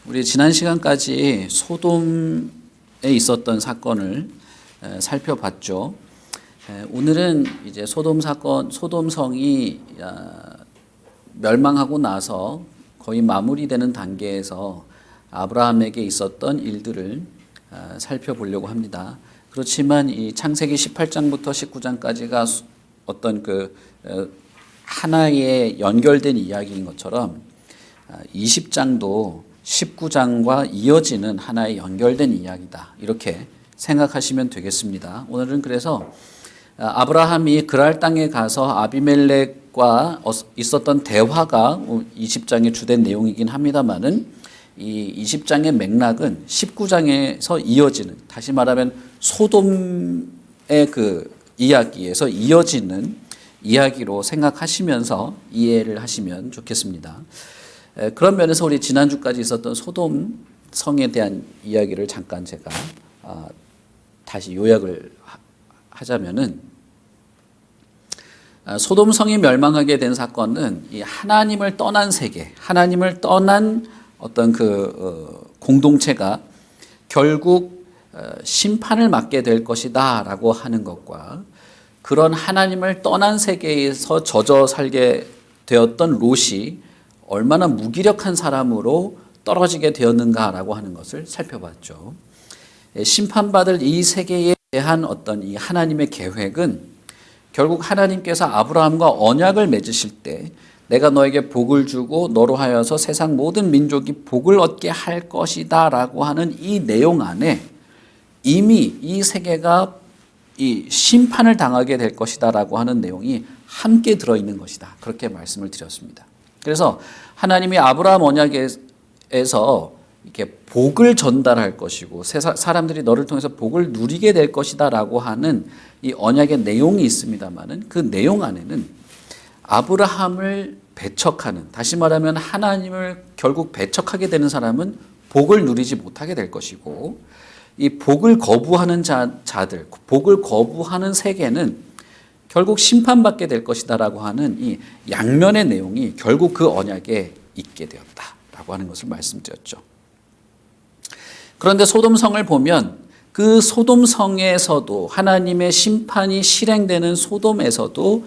우리 지난 시간까지 소돔에 있었던 사건을 살펴봤죠. 오늘은 이제 소돔 사건, 소돔성이 멸망하고 나서 거의 마무리되는 단계에서 아브라함에게 있었던 일들을 살펴보려고 합니다. 그렇지만 이 창세기 18장부터 19장까지가 어떤 하나의 연결된 이야기인 것처럼 20장도 19장과 이어지는 하나의 연결된 이야기다. 이렇게 생각하시면 되겠습니다. 오늘은 그래서 아브라함이 그랄 땅에 가서 아비멜렉과 있었던 대화가 20장의 주된 내용이긴 합니다만은 이 20장의 맥락은 19장에서 이어지는, 다시 말하면 소돔의 그 이야기에서 이어지는 이야기로 생각하시면서 이해를 하시면 좋겠습니다. 그런 면에서 우리 지난주까지 있었던 소돔 성에 대한 이야기를 잠깐 제가 다시 요약을 하자면은, 소돔 성이 멸망하게 된 사건은 이 하나님을 떠난 세계, 하나님을 떠난 어떤 공동체가 결국 심판을 맞게 될 것이다라고 하는 것과, 그런 하나님을 떠난 세계에서 젖어 살게 되었던 롯이 얼마나 무기력한 사람으로 떨어지게 되었는가라고 하는 것을 살펴봤죠. 심판받을 이 세계에 대한 어떤 이 하나님의 계획은 결국 하나님께서 아브라함과 언약을 맺으실 때 내가 너에게 복을 주고 너로 하여서 세상 모든 민족이 복을 얻게 할 것이다 라고 하는 이 내용 안에 이미 이 세계가 이 심판을 당하게 될 것이다 라고 하는 내용이 함께 들어있는 것이다. 그렇게 말씀을 드렸습니다. 그래서 하나님이 아브라함 언약에서 이렇게 복을 전달할 것이고 사람들이 너를 통해서 복을 누리게 될 것이다 라고 하는 이 언약의 내용이 있습니다만은, 그 내용 안에는 아브라함을 배척하는, 다시 말하면 하나님을 결국 배척하게 되는 사람은 복을 누리지 못하게 될 것이고, 이 복을 거부하는 자들, 복을 거부하는 세계는 결국 심판받게 될 것이다라고 하는 이 양면의 내용이 결국 그 언약에 있게 되었다라고 하는 것을 말씀드렸죠. 그런데 소돔성을 보면 그 소돔성에서도, 하나님의 심판이 실행되는 소돔에서도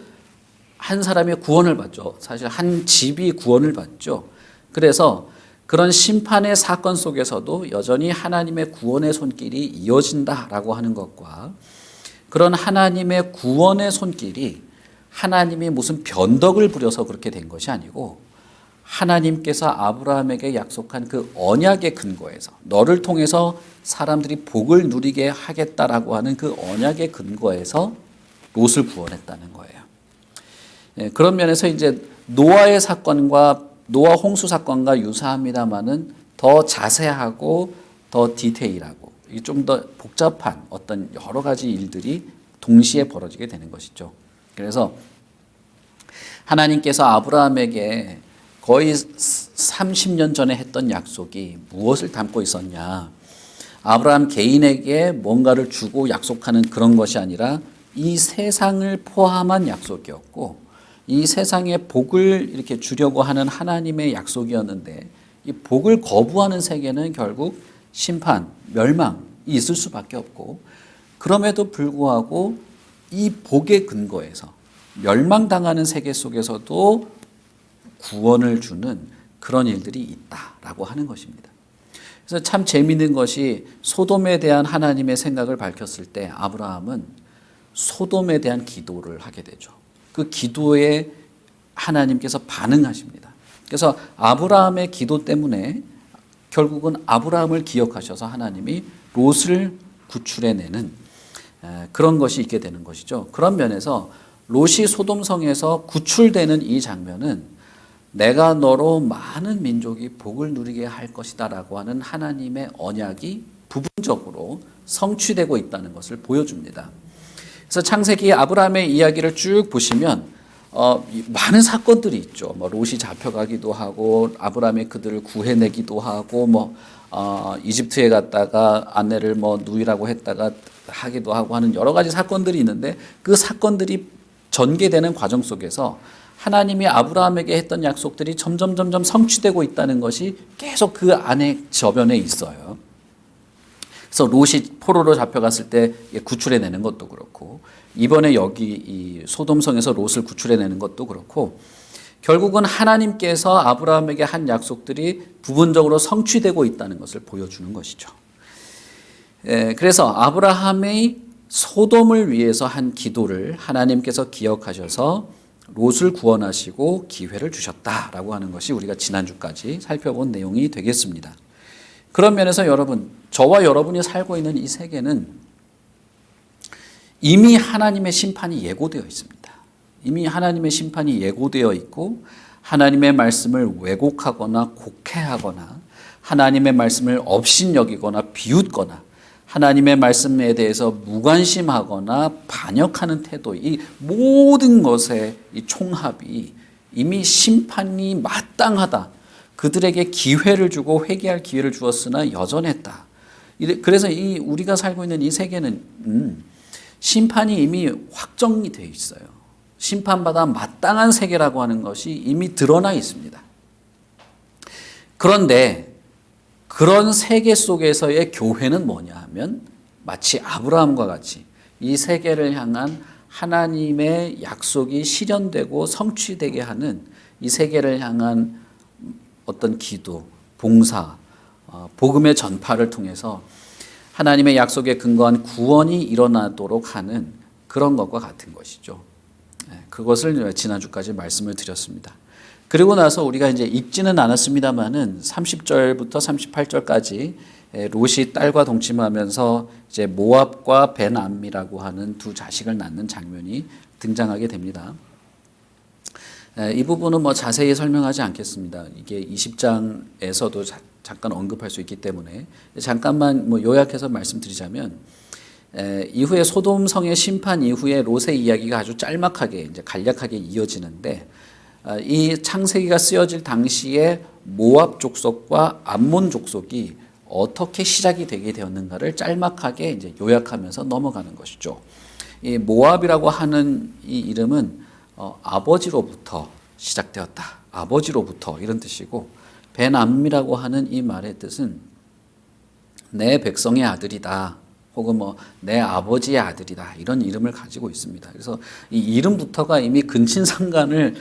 한 사람이 구원을 받죠. 사실 한 집이 구원을 받죠. 그래서 그런 심판의 사건 속에서도 여전히 하나님의 구원의 손길이 이어진다라고 하는 것과, 그런 하나님의 구원의 손길이 하나님이 무슨 변덕을 부려서 그렇게 된 것이 아니고, 하나님께서 아브라함에게 약속한 그 언약의 근거에서, 너를 통해서 사람들이 복을 누리게 하겠다라고 하는 그 언약의 근거에서 롯을 구원했다는 거예요. 그런 면에서 이제 노아의 사건과, 노아 홍수 사건과 유사합니다만은 더 자세하고 더 디테일하고 좀 더 복잡한 어떤 여러 가지 일들이 동시에 벌어지게 되는 것이죠. 그래서 하나님께서 아브라함에게 거의 30년 전에 했던 약속이 무엇을 담고 있었냐? 아브라함 개인에게 뭔가를 주고 약속하는 그런 것이 아니라 이 세상을 포함한 약속이었고, 이 세상에 복을 이렇게 주려고 하는 하나님의 약속이었는데, 이 복을 거부하는 세계는 결국 심판, 멸망이 있을 수밖에 없고, 그럼에도 불구하고 이 복의 근거에서 멸망당하는 세계 속에서도 구원을 주는 그런 일들이 있다라고 하는 것입니다. 그래서 참 재미있는 것이, 소돔에 대한 하나님의 생각을 밝혔을 때 아브라함은 소돔에 대한 기도를 하게 되죠. 그 기도에 하나님께서 반응하십니다. 그래서 아브라함의 기도 때문에 결국은 아브라함을 기억하셔서 하나님이 롯을 구출해내는 그런 것이 있게 되는 것이죠. 그런 면에서 롯이 소돔성에서 구출되는 이 장면은 내가 너로 많은 민족이 복을 누리게 할 것이다 라고 하는 하나님의 언약이 부분적으로 성취되고 있다는 것을 보여줍니다. 그래서 창세기 아브라함의 이야기를 쭉 보시면 많은 사건들이 있죠. 롯이 잡혀가기도 하고, 아브라함이 그들을 구해내기도 하고, 이집트에 갔다가 아내를 누이라고 했다가 하기도 하고 하는 여러 가지 사건들이 있는데, 그 사건들이 전개되는 과정 속에서 하나님이 아브라함에게 했던 약속들이 점점 성취되고 있다는 것이 계속 그 안에 저변에 있어요. 그래서 롯이 포로로 잡혀갔을 때 구출해내는 것도 그렇고, 이번에 여기 이 소돔성에서 롯을 구출해내는 것도 그렇고, 결국은 하나님께서 아브라함에게 한 약속들이 부분적으로 성취되고 있다는 것을 보여주는 것이죠. 그래서 아브라함의 소돔을 위해서 한 기도를 하나님께서 기억하셔서 롯을 구원하시고 기회를 주셨다라고 하는 것이 우리가 지난주까지 살펴본 내용이 되겠습니다. 그런 면에서 여러분, 저와 여러분이 살고 있는 이 세계는 이미 하나님의 심판이 예고되어 있습니다. 이미 하나님의 심판이 예고되어 있고, 하나님의 말씀을 왜곡하거나 곡해하거나 하나님의 말씀을 업신여기거나 비웃거나 하나님의 말씀에 대해서 무관심하거나 반역하는 태도, 이 모든 것의 이 총합이 이미 심판이 마땅하다, 그들에게 기회를 주고 회개할 기회를 주었으나 여전했다. 그래서 우리가 살고 있는 이 세계는 심판이 이미 확정이 되어 있어요. 심판받아 마땅한 세계라고 하는 것이 이미 드러나 있습니다. 그런데 그런 세계 속에서의 교회는 뭐냐 하면, 마치 아브라함과 같이 이 세계를 향한 하나님의 약속이 실현되고 성취되게 하는 이 세계를 향한 어떤 기도, 봉사, 복음의 전파를 통해서 하나님의 약속에 근거한 구원이 일어나도록 하는 그런 것과 같은 것이죠. 그것을 지난주까지 말씀을 드렸습니다. 그리고 나서 우리가 이제 읽지는 않았습니다만은 30절부터 38절까지 롯이 딸과 동침하면서 이제 모압과 벤암미라고 하는 두 자식을 낳는 장면이 등장하게 됩니다. 이 부분은 뭐 자세히 설명하지 않겠습니다. 이게 20장에서도 잠깐 언급할 수 있기 때문에 잠깐만 뭐 요약해서 말씀드리자면, 이후에 소돔성의 심판 이후에 롯의 이야기가 아주 짤막하게 이제 간략하게 이어지는데, 이 창세기가 쓰여질 당시에 모압 족속과 암몬 족속이 어떻게 시작이 되게 되었는가를 짤막하게 이제 요약하면서 넘어가는 것이죠. 이 모압이라고 하는 이 이름은 아버지로부터 시작되었다, 아버지로부터 이런 뜻이고, 벤암미라고 하는 이 말의 뜻은 내 백성의 아들이다, 혹은 뭐 내 아버지의 아들이다, 이런 이름을 가지고 있습니다. 그래서 이 이름부터가 이미 근친상간을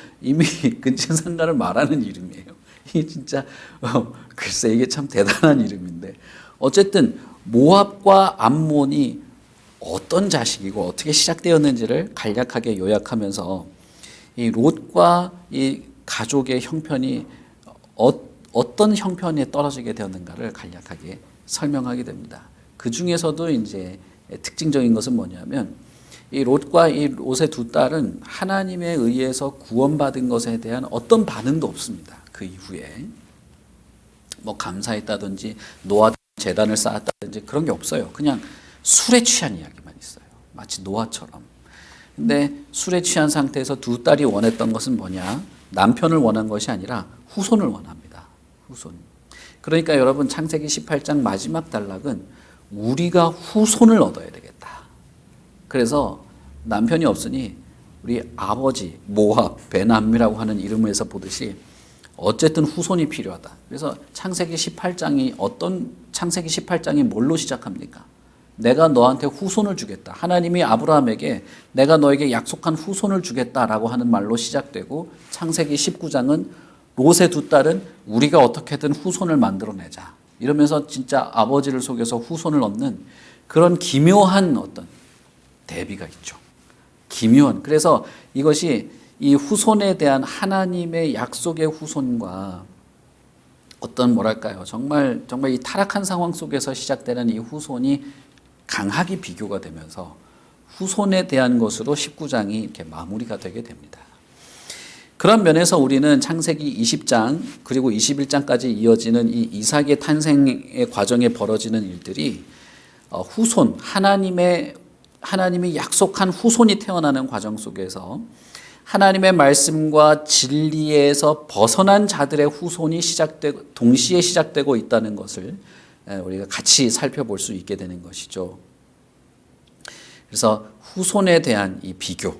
말하는 이름이에요. 이 진짜 글쎄 이게 참 대단한 이름인데, 어쨌든 모압과 암몬이 어떤 자식이고 어떻게 시작되었는지를 간략하게 요약하면서 이 롯과 이 가족의 형편이 어떤 형편에 떨어지게 되었는가를 간략하게 설명하게 됩니다. 그 중에서도 이제 특징적인 것은 뭐냐면, 이 롯과 이 롯의 두 딸은 하나님에 의해서 구원받은 것에 대한 어떤 반응도 없습니다. 그 이후에 뭐 감사했다든지 노아 제단을 쌓았다든지 그런 게 없어요. 그냥 술에 취한 이야기만 있어요. 마치 노아처럼. 근데 술에 취한 상태에서 두 딸이 원했던 것은 뭐냐? 남편을 원한 것이 아니라 후손을 원합니다. 후손. 그러니까 여러분, 창세기 18장 마지막 단락은 우리가 후손을 얻어야 되겠다. 그래서 남편이 없으니 우리 아버지 모압 벤암미라고 하는 이름에서 보듯이 어쨌든 후손이 필요하다. 그래서 창세기 18장이 뭘로 시작합니까? 내가 너한테 후손을 주겠다. 하나님이 아브라함에게 내가 너에게 약속한 후손을 주겠다라고 하는 말로 시작되고, 창세기 19장은 롯의 두 딸은 우리가 어떻게든 후손을 만들어내자, 이러면서 진짜 아버지를 속여서 후손을 얻는 그런 기묘한 어떤 대비가 있죠. 기묘한. 그래서 이것이 이 후손에 대한 하나님의 약속의 후손과 어떤 뭐랄까요, 정말 이 타락한 상황 속에서 시작되는 이 후손이 강하게 비교가 되면서 후손에 대한 것으로 19장이 이렇게 마무리가 되게 됩니다. 그런 면에서 우리는 창세기 20장 그리고 21장까지 이어지는 이 이삭의 탄생의 과정에 벌어지는 일들이 후손, 하나님이 약속한 후손이 태어나는 과정 속에서 하나님의 말씀과 진리에서 벗어난 자들의 후손이 동시에 시작되고 있다는 것을 우리가 같이 살펴볼 수 있게 되는 것이죠. 그래서 후손에 대한 이 비교,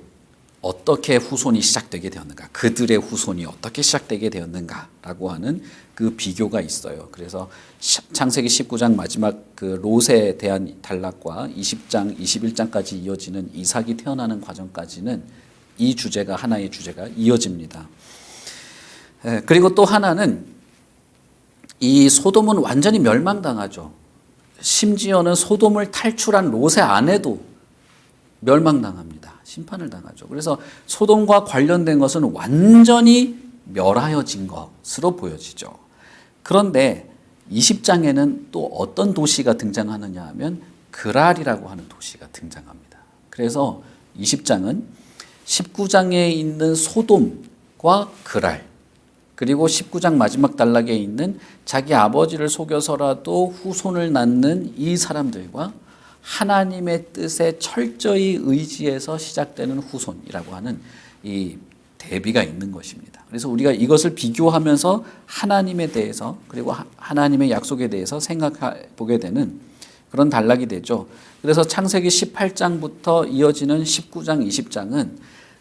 어떻게 후손이 시작되게 되었는가, 그들의 후손이 어떻게 시작되게 되었는가라고 하는 그 비교가 있어요. 그래서 창세기 19장 마지막 그 롯에 대한 단락과 20장, 21장까지 이어지는 이삭이 태어나는 과정까지는 이 주제가 하나의 주제가 이어집니다. 그리고 또 하나는 이 소돔은 완전히 멸망당하죠. 심지어는 소돔을 탈출한 롯의 아내도 멸망당합니다. 심판을 당하죠. 그래서 소돔과 관련된 것은 완전히 멸하여진 것으로 보여지죠. 그런데 20장에는 또 어떤 도시가 등장하느냐 하면 그랄이라고 하는 도시가 등장합니다. 그래서 20장은 19장에 있는 소돔과 그랄, 그리고 19장 마지막 단락에 있는 자기 아버지를 속여서라도 후손을 낳는 이 사람들과 하나님의 뜻에 철저히 의지해서 시작되는 후손이라고 하는 이 대비가 있는 것입니다. 그래서 우리가 이것을 비교하면서 하나님에 대해서 그리고 하나님의 약속에 대해서 생각해 보게 되는 그런 단락이 되죠. 그래서 창세기 18장부터 이어지는 19장, 20장은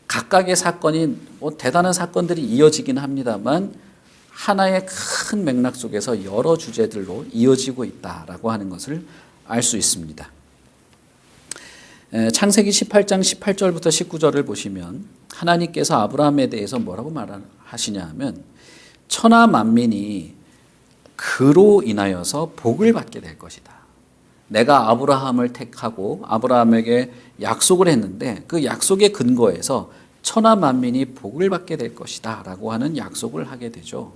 각각의 사건이 대단한 사건들이 이어지긴 합니다만 하나의 큰 맥락 속에서 여러 주제들로 이어지고 있다라고 하는 것을 알 수 있습니다. 창세기 18장 18절부터 19절을 보시면 하나님께서 아브라함에 대해서 뭐라고 말하시냐 하면 천하 만민이 그로 인하여서 복을 받게 될 것이다. 내가 아브라함을 택하고 아브라함에게 약속을 했는데 그 약속의 근거에서 천하 만민이 복을 받게 될 것이다 라고 하는 약속을 하게 되죠.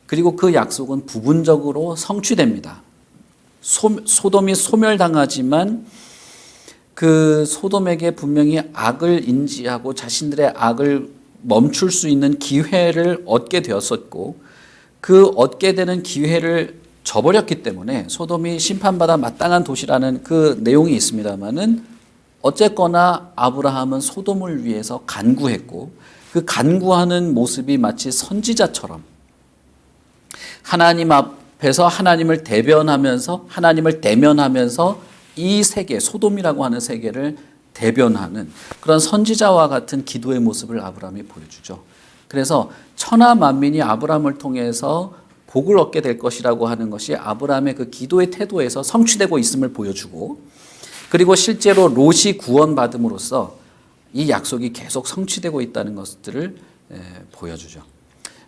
그리고 그 약속은 부분적으로 성취됩니다. 소돔이 소멸당하지만 그 소돔에게 분명히 악을 인지하고 자신들의 악을 멈출 수 있는 기회를 얻게 되었었고 그 얻게 되는 기회를 저버렸기 때문에 소돔이 심판받아 마땅한 도시라는 그 내용이 있습니다만은 어쨌거나 아브라함은 소돔을 위해서 간구했고 그 간구하는 모습이 마치 선지자처럼 하나님 앞에서 하나님을 대변하면서 하나님을 대면하면서 이 세계, 소돔이라고 하는 세계를 대변하는 그런 선지자와 같은 기도의 모습을 아브라함이 보여주죠. 그래서 천하 만민이 아브라함을 통해서 복을 얻게 될 것이라고 하는 것이 아브라함의 그 기도의 태도에서 성취되고 있음을 보여주고 그리고 실제로 롯이 구원받음으로써 이 약속이 계속 성취되고 있다는 것들을 보여주죠.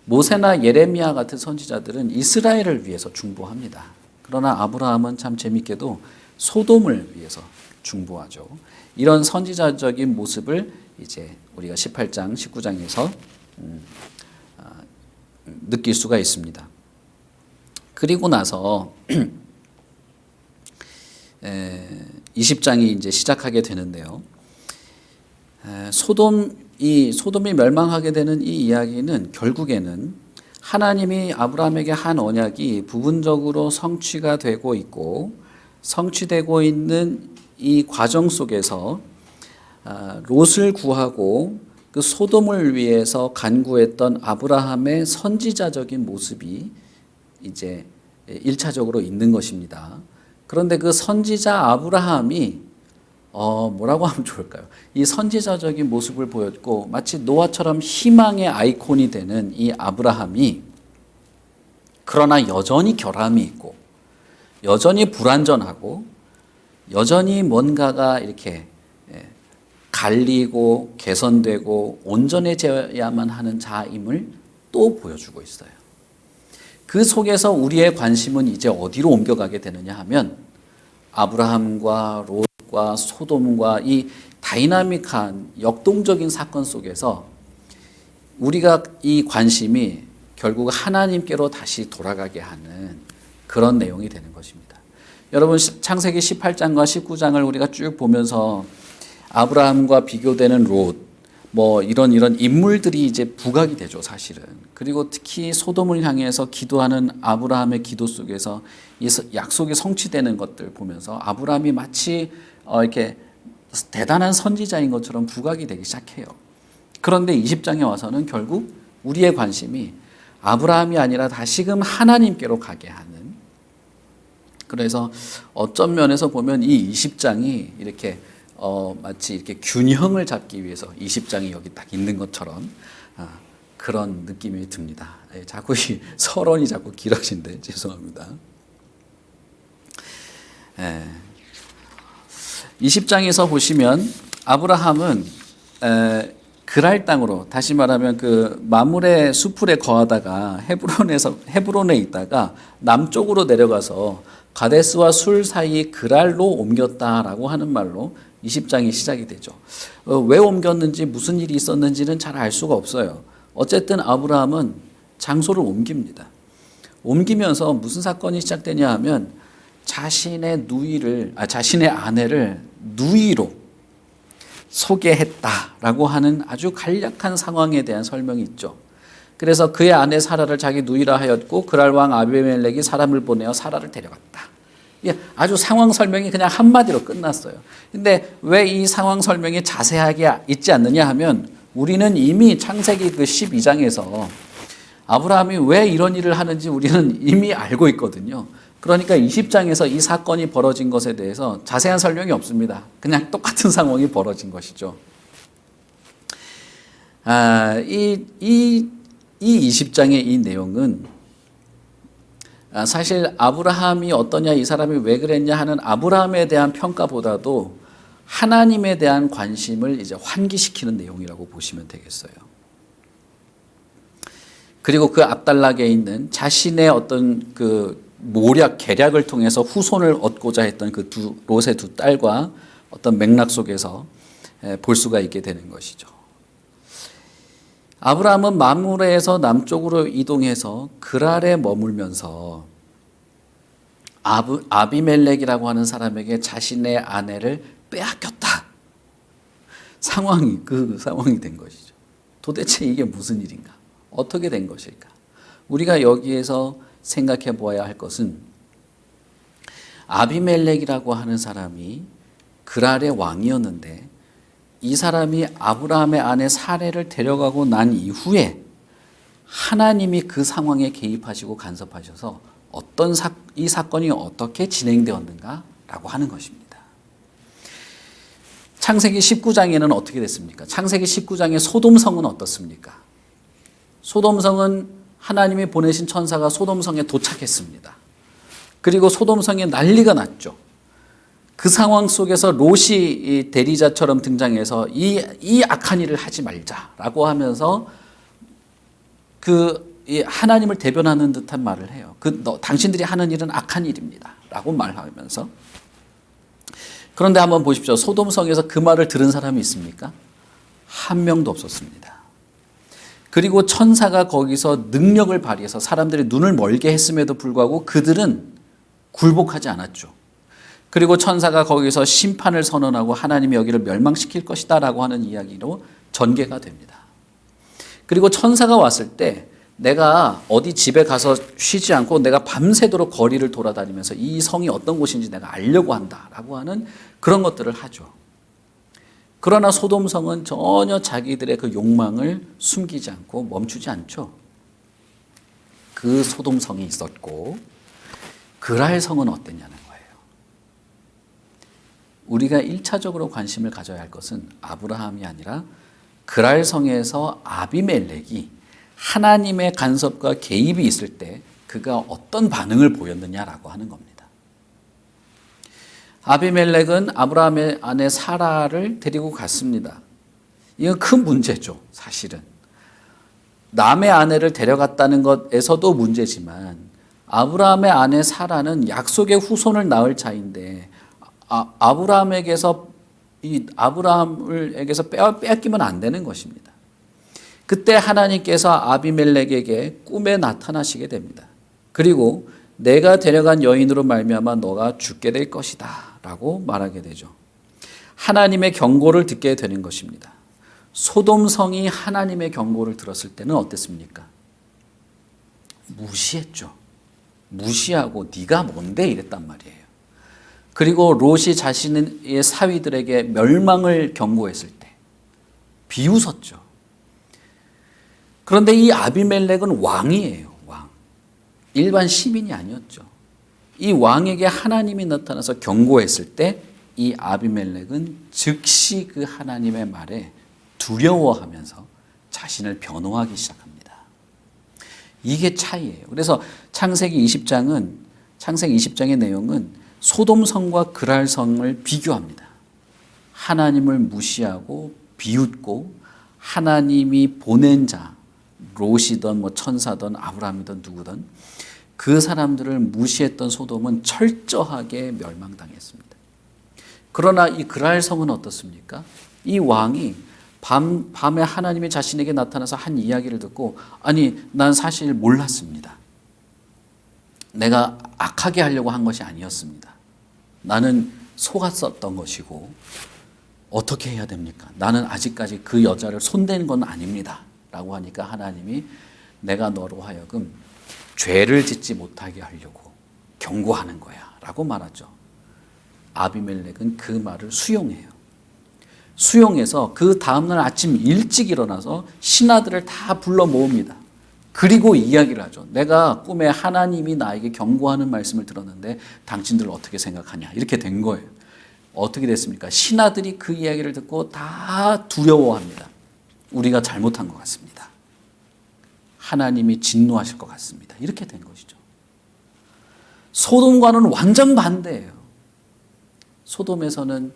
모세나 예레미야 같은 선지자들은 이스라엘을 위해서 중보합니다. 그러나 아브라함은 참 재밌게도 소돔을 위해서 중보하죠. 이런 선지자적인 모습을 이제 우리가 18장, 19장에서 느낄 수가 있습니다. 그리고 나서 20장이 이제 시작하게 되는데요. 소돔이 멸망하게 되는 이 이야기는 결국에는 하나님이 아브라함에게 한 언약이 부분적으로 성취가 되고 있고 성취되고 있는 이 과정 속에서 롯을 구하고 그 소돔을 위해서 간구했던 아브라함의 선지자적인 모습이 이제 1차적으로 있는 것입니다. 그런데 그 선지자 아브라함이 뭐라고 하면 좋을까요? 이 선지자적인 모습을 보였고 마치 노아처럼 희망의 아이콘이 되는 이 아브라함이 그러나 여전히 결함이 있고 여전히 불완전하고 여전히 뭔가가 이렇게 갈리고 개선되고 온전해져야만 하는 자임을 또 보여주고 있어요. 그 속에서 우리의 관심은 이제 어디로 옮겨가게 되느냐 하면 아브라함과 롯과 소돔과 이 다이나믹한 역동적인 사건 속에서 우리가 이 관심이 결국 하나님께로 다시 돌아가게 하는 그런 내용이 되는 것입니다. 여러분 창세기 18장과 19장을 우리가 쭉 보면서 아브라함과 비교되는 롯 이런 인물들이 이제 부각이 되죠, 사실은. 그리고 특히 소돔을 향해서 기도하는 아브라함의 기도 속에서 이 약속이 성취되는 것들 보면서 아브라함이 마치 이렇게 대단한 선지자인 것처럼 부각이 되기 시작해요. 그런데 20장에 와서는 결국 우리의 관심이 아브라함이 아니라 다시금 하나님께로 가게 하는, 그래서 어떤 면에서 보면 이 20장이 이렇게 마치 이렇게 균형을 잡기 위해서 20장이 여기 딱 있는 것처럼 그런 느낌이 듭니다. 자꾸 이 서론이 자꾸 길어진데 죄송합니다. 20장에서 보시면 아브라함은 그랄 땅으로, 다시 말하면 그 마므레 수풀에 거하다가 헤브론에 있다가 남쪽으로 내려가서 가데스와 술 사이 그랄로 옮겼다라고 하는 말로 20장이 시작이 되죠. 왜 옮겼는지 무슨 일이 있었는지는 잘 알 수가 없어요. 어쨌든 아브라함은 장소를 옮깁니다. 옮기면서 무슨 사건이 시작되냐 하면 자신의 아내를 누이로 소개했다라고 하는 아주 간략한 상황에 대한 설명이 있죠. 그래서 그의 아내 사라를 자기 누이라 하였고 그랄 왕 아비멜렉이 사람을 보내어 사라를 데려갔다. 아주 상황 설명이 그냥 한마디로 끝났어요. 근데 왜 이 상황 설명이 자세하게 있지 않느냐 하면 우리는 이미 창세기 그 12장에서 아브라함이 왜 이런 일을 하는지 우리는 이미 알고 있거든요. 그러니까 20장에서 이 사건이 벌어진 것에 대해서 자세한 설명이 없습니다. 그냥 똑같은 상황이 벌어진 것이죠. 이 20장의 이 내용은 사실 아브라함이 어떠냐, 이 사람이 왜 그랬냐 하는 아브라함에 대한 평가보다도 하나님에 대한 관심을 이제 환기시키는 내용이라고 보시면 되겠어요. 그리고 그 앞단락에 있는 자신의 어떤 그 모략, 계략을 통해서 후손을 얻고자 했던 그 롯의 두 딸과 어떤 맥락 속에서 볼 수가 있게 되는 것이죠. 아브라함은 마므레에서 남쪽으로 이동해서 그랄에 머물면서 아비멜렉이라고 하는 사람에게 자신의 아내를 빼앗겼다. 그 상황이 된 것이죠. 도대체 이게 무슨 일인가? 어떻게 된 것일까? 우리가 여기에서 생각해 보아야 할 것은 아비멜렉이라고 하는 사람이 그랄의 왕이었는데 이 사람이 아브라함의 아내 사레를 데려가고 난 이후에 하나님이 그 상황에 개입하시고 간섭하셔서 이 사건이 어떻게 진행되었는가라고 하는 것입니다. 창세기 19장에는 어떻게 됐습니까? 창세기 19장의 소돔성은 어떻습니까? 소돔성은 하나님이 보내신 천사가 소돔성에 도착했습니다. 그리고 소돔성에 난리가 났죠. 그 상황 속에서 롯이 대리자처럼 등장해서 이 악한 일을 하지 말자라고 하면서 하나님을 대변하는 듯한 말을 해요. 당신들이 하는 일은 악한 일입니다. 라고 말하면서. 그런데 한번 보십시오. 소돔성에서 그 말을 들은 사람이 있습니까? 한 명도 없었습니다. 그리고 천사가 거기서 능력을 발휘해서 사람들이 눈을 멀게 했음에도 불구하고 그들은 굴복하지 않았죠. 그리고 천사가 거기서 심판을 선언하고 하나님이 여기를 멸망시킬 것이다 라고 하는 이야기로 전개가 됩니다. 그리고 천사가 왔을 때 내가 어디 집에 가서 쉬지 않고 내가 밤새도록 거리를 돌아다니면서 이 성이 어떤 곳인지 내가 알려고 한다라고 하는 그런 것들을 하죠. 그러나 소돔성은 전혀 자기들의 그 욕망을 숨기지 않고 멈추지 않죠. 그 소돔성이 있었고 그랄 성은 어땠냐는 거예요. 우리가 1차적으로 관심을 가져야 할 것은 아브라함이 아니라 그랄 성에서 아비멜렉이 하나님의 간섭과 개입이 있을 때 그가 어떤 반응을 보였느냐라고 하는 겁니다. 아비멜렉은 아브라함의 아내 사라를 데리고 갔습니다. 이건 큰 문제죠, 사실은. 남의 아내를 데려갔다는 것에서도 문제지만 아브라함의 아내 사라는 약속의 후손을 낳을 자인데 아브라함에게서 빼앗기면 안 되는 것입니다. 그때 하나님께서 아비멜렉에게 꿈에 나타나시게 됩니다. 그리고 내가 데려간 여인으로 말미암아 너가 죽게 될 것이다 라고 말하게 되죠. 하나님의 경고를 듣게 되는 것입니다. 소돔성이 하나님의 경고를 들었을 때는 어땠습니까? 무시했죠. 무시하고 네가 뭔데 이랬단 말이에요. 그리고 롯이 자신의 사위들에게 멸망을 경고했을 때 비웃었죠. 그런데 이 아비멜렉은 왕이에요. 왕. 일반 시민이 아니었죠. 이 왕에게 하나님이 나타나서 경고했을 때 이 아비멜렉은 즉시 그 하나님의 말에 두려워하면서 자신을 변호하기 시작합니다. 이게 차이예요. 그래서 창세기 20장의 내용은 소돔성과 그랄성을 비교합니다. 하나님을 무시하고 비웃고 하나님이 보낸 자, 롯이든 천사든 아브라함이든 누구든 그 사람들을 무시했던 소돔은 철저하게 멸망당했습니다. 그러나 이 그랄성은 어떻습니까? 이 왕이 밤에 하나님이 자신에게 나타나서 한 이야기를 듣고 아니 난 사실 몰랐습니다. 내가 악하게 하려고 한 것이 아니었습니다. 나는 속았었던 것이고 어떻게 해야 됩니까? 나는 아직까지 그 여자를 손댄 건 아닙니다. 라고 하니까 하나님이 내가 너로 하여금 죄를 짓지 못하게 하려고 경고하는 거야 라고 말하죠. 아비멜렉은 그 말을 수용해요. 수용해서 그 다음날 아침 일찍 일어나서 신하들을 다 불러 모읍니다. 그리고 이야기를 하죠. 내가 꿈에 하나님이 나에게 경고하는 말씀을 들었는데 당신들 어떻게 생각하냐 이렇게 된 거예요. 어떻게 됐습니까? 신하들이 그 이야기를 듣고 다 두려워합니다. 우리가 잘못한 것 같습니다. 하나님이 진노하실 것 같습니다. 이렇게 된 것이죠. 소돔과는 완전 반대예요. 소돔에서는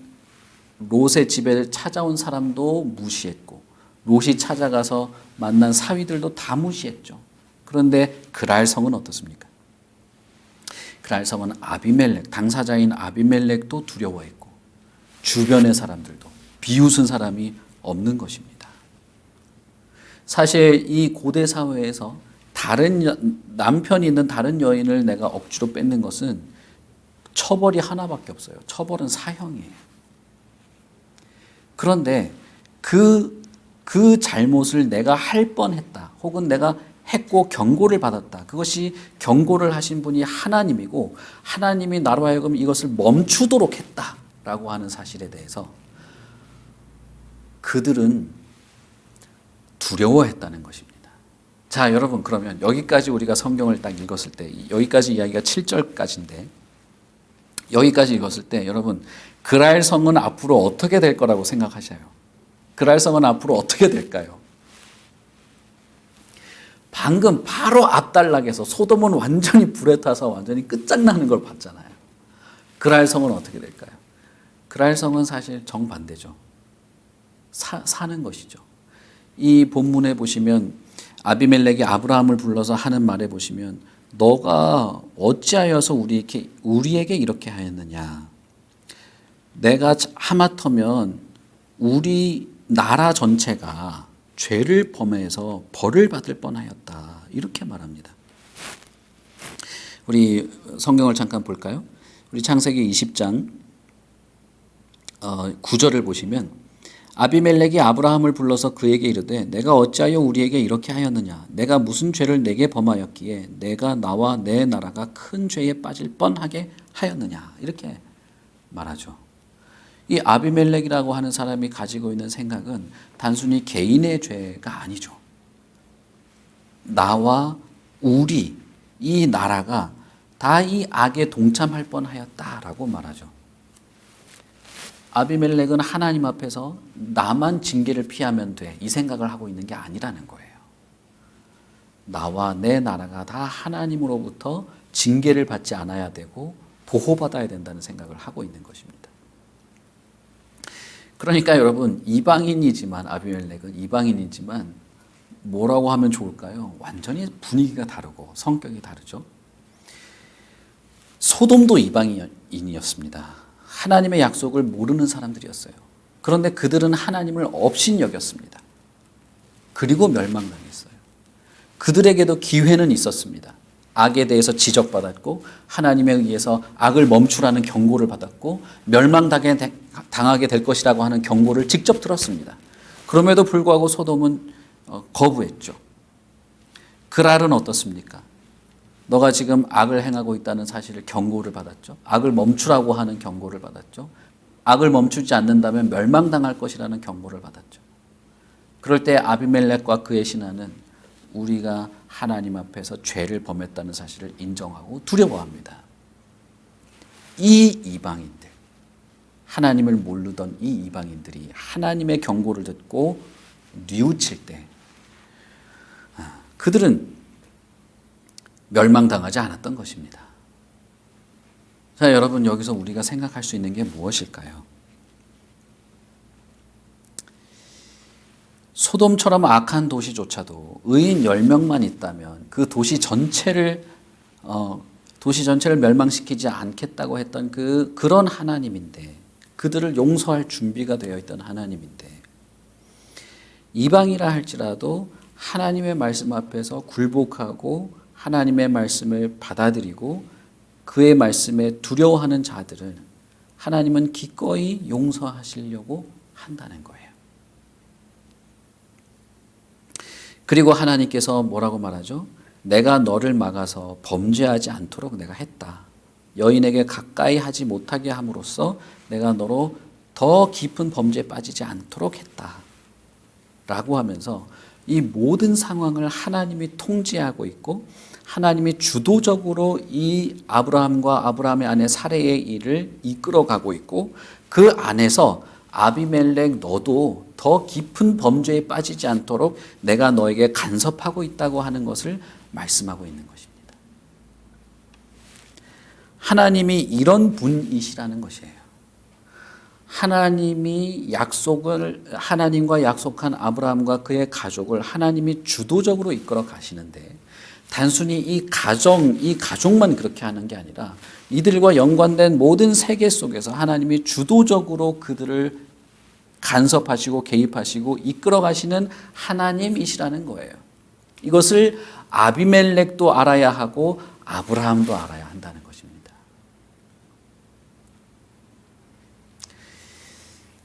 롯의 집에 찾아온 사람도 무시했고 롯이 찾아가서 만난 사위들도 다 무시했죠. 그런데 그랄성은 어떻습니까? 그랄성은 아비멜렉, 당사자인 아비멜렉도 두려워했고 주변의 사람들도 비웃은 사람이 없는 것입니다. 사실 이 고대 사회에서 남편이 있는 다른 여인을 내가 억지로 뺏는 것은 처벌이 하나밖에 없어요. 처벌은 사형이에요. 그런데 그 잘못을 내가 할 뻔했다. 혹은 내가 했고 경고를 받았다. 그것이 경고를 하신 분이 하나님이고 하나님이 나로 하여금 이것을 멈추도록 했다라고 하는 사실에 대해서 그들은 두려워했다는 것입니다. 자, 여러분 그러면 여기까지 우리가 성경을 딱 읽었을 때 여기까지 이야기가 7절까지인데 여기까지 읽었을 때 여러분 그랄성은 앞으로 어떻게 될 거라고 생각하셔요? 그랄성은 앞으로 어떻게 될까요? 방금 바로 앞단락에서 소돔은 완전히 불에 타서 완전히 끝장나는 걸 봤잖아요. 그랄성은 어떻게 될까요? 그랄성은 사실 정반대죠. 사는 것이죠. 이 본문에 보시면 아비멜렉이 아브라함을 불러서 하는 말에 보시면 너가 어찌하여서 우리에게 이렇게 하였느냐. 내가 하마터면 우리 나라 전체가 죄를 범해서 벌을 받을 뻔하였다. 이렇게 말합니다. 우리 성경을 잠깐 볼까요? 우리 창세기 20장 9절을 보시면 아비멜렉이 아브라함을 불러서 그에게 이르되 내가 어찌하여 우리에게 이렇게 하였느냐. 내가 무슨 죄를 내게 범하였기에 내가 나와 내 나라가 큰 죄에 빠질 뻔하게 하였느냐. 이렇게 말하죠. 이 아비멜렉이라고 하는 사람이 가지고 있는 생각은 단순히 개인의 죄가 아니죠. 나와 우리 이 나라가 다 이 악에 동참할 뻔하였다라고 말하죠. 아비멜렉은 하나님 앞에서 나만 징계를 피하면 돼 이 생각을 하고 있는 게 아니라는 거예요. 나와 내 나라가 다 하나님으로부터 징계를 받지 않아야 되고 보호받아야 된다는 생각을 하고 있는 것입니다. 그러니까 여러분 이방인이지만 아비멜렉은 이방인이지만 뭐라고 하면 좋을까요? 완전히 분위기가 다르고 성격이 다르죠. 소돔도 이방인이었습니다. 하나님의 약속을 모르는 사람들이었어요. 그런데 그들은 하나님을 업신여겼습니다. 그리고 멸망당했어요. 그들에게도 기회는 있었습니다. 악에 대해서 지적받았고 하나님에 의해서 악을 멈추라는 경고를 받았고 멸망당하게 될 것이라고 하는 경고를 직접 들었습니다. 그럼에도 불구하고 소돔은 거부했죠. 그랄은 어떻습니까? 너가 지금 악을 행하고 있다는 사실을 경고를 받았죠. 악을 멈추라고 하는 경고를 받았죠. 악을 멈추지 않는다면 멸망당할 것이라는 경고를 받았죠. 그럴 때 아비멜렉과 그의 신하는 우리가 하나님 앞에서 죄를 범했다는 사실을 인정하고 두려워합니다. 이 이방인들, 하나님을 모르던 이 이방인들이 하나님의 경고를 듣고 뉘우칠 때 그들은 멸망당하지 않았던 것입니다. 자, 여러분, 여기서 우리가 생각할 수 있는 게 무엇일까요? 소돔처럼 악한 도시조차도 의인 10명만 있다면 그 도시 전체를 멸망시키지 않겠다고 했던 그런 하나님인데, 그들을 용서할 준비가 되어 있던 하나님인데, 이방이라 할지라도 하나님의 말씀 앞에서 굴복하고 하나님의 말씀을 받아들이고 그의 말씀에 두려워하는 자들을 하나님은 기꺼이 용서하시려고 한다는 거예요. 그리고 하나님께서 뭐라고 말하죠? 내가 너를 막아서 범죄하지 않도록 내가 했다. 여인에게 가까이 하지 못하게 함으로써 내가 너로 더 깊은 범죄에 빠지지 않도록 했다. 라고 하면서 이 모든 상황을 하나님이 통제하고 있고 하나님이 주도적으로 이 아브라함과 아브라함의 아내 사레의 일을 이끌어가고 있고 그 안에서 아비멜렉 너도 더 깊은 범죄에 빠지지 않도록 내가 너에게 간섭하고 있다고 하는 것을 말씀하고 있는 것입니다. 하나님이 이런 분이시라는 것이에요. 하나님과 약속한 아브라함과 그의 가족을 하나님이 주도적으로 이끌어 가시는데 단순히 이 가족만 그렇게 하는 게 아니라 이들과 연관된 모든 세계 속에서 하나님이 주도적으로 그들을 간섭하시고 개입하시고 이끌어 가시는 하나님이시라는 거예요. 이것을 아비멜렉도 알아야 하고 아브라함도 알아야 한다는 것입니다.